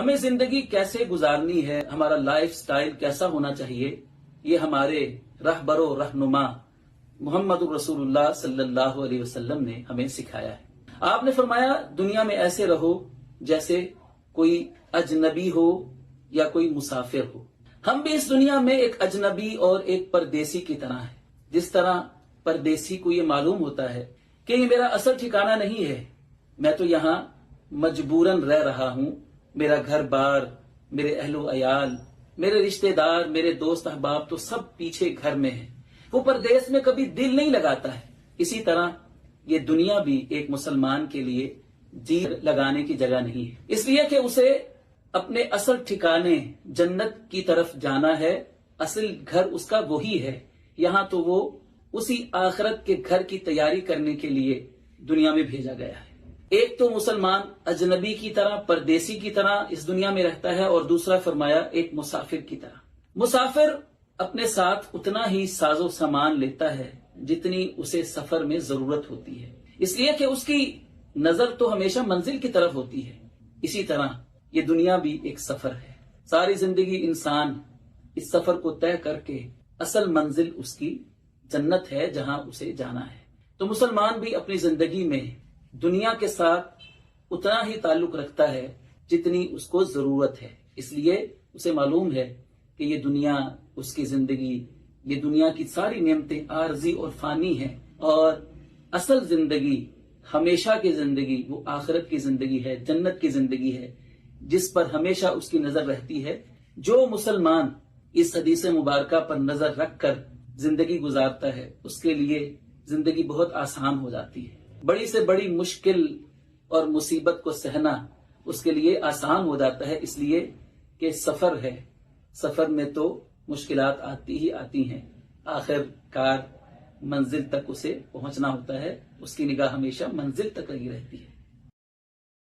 ہمیں زندگی کیسے گزارنی ہے، ہمارا لائف سٹائل کیسا ہونا چاہیے، یہ ہمارے رہبر و رہنما محمد رسول اللہ صلی اللہ علیہ وسلم نے ہمیں سکھایا ہے۔ آپ نے فرمایا دنیا میں ایسے رہو جیسے کوئی اجنبی ہو یا کوئی مسافر ہو۔ ہم بھی اس دنیا میں ایک اجنبی اور ایک پردیسی کی طرح ہیں۔ جس طرح پردیسی کو یہ معلوم ہوتا ہے کہ یہ میرا اصل ٹھکانہ نہیں ہے، میں تو یہاں مجبوراً رہ رہا ہوں، میرا گھر بار، میرے اہل و عیال، میرے رشتہ دار، میرے دوست احباب تو سب پیچھے گھر میں ہیں، وہ پردیس میں کبھی دل نہیں لگاتا ہے۔ اسی طرح یہ دنیا بھی ایک مسلمان کے لیے جی لگانے کی جگہ نہیں ہے، اس لیے کہ اسے اپنے اصل ٹھکانے جنت کی طرف جانا ہے۔ اصل گھر اس کا وہی ہے، یہاں تو وہ اسی آخرت کے گھر کی تیاری کرنے کے لیے دنیا میں بھیجا گیا ہے۔ ایک تو مسلمان اجنبی کی طرح، پردیسی کی طرح اس دنیا میں رہتا ہے، اور دوسرا فرمایا ایک مسافر کی طرح۔ مسافر اپنے ساتھ اتنا ہی ساز و سامان لیتا ہے جتنی اسے سفر میں ضرورت ہوتی ہے، اس لیے کہ اس کی نظر تو ہمیشہ منزل کی طرف ہوتی ہے۔ اسی طرح یہ دنیا بھی ایک سفر ہے، ساری زندگی انسان اس سفر کو طے کر کے اصل منزل اس کی جنت ہے جہاں اسے جانا ہے۔ تو مسلمان بھی اپنی زندگی میں دنیا کے ساتھ اتنا ہی تعلق رکھتا ہے جتنی اس کو ضرورت ہے، اس لیے اسے معلوم ہے کہ یہ دنیا اس کی زندگی، یہ دنیا کی ساری نعمتیں عارضی اور فانی ہیں، اور اصل زندگی، ہمیشہ کی زندگی وہ آخرت کی زندگی ہے، جنت کی زندگی ہے، جس پر ہمیشہ اس کی نظر رہتی ہے۔ جو مسلمان اس حدیث مبارکہ پر نظر رکھ کر زندگی گزارتا ہے اس کے لیے زندگی بہت آسان ہو جاتی ہے، بڑی سے بڑی مشکل اور مصیبت کو سہنا اس کے لیے آسان ہو جاتا ہے، اس لیے کہ سفر ہے، سفر میں تو مشکلات آتی ہی آتی ہیں، آخر کار منزل تک اسے پہنچنا ہوتا ہے، اس کی نگاہ ہمیشہ منزل تک لگی رہتی ہے۔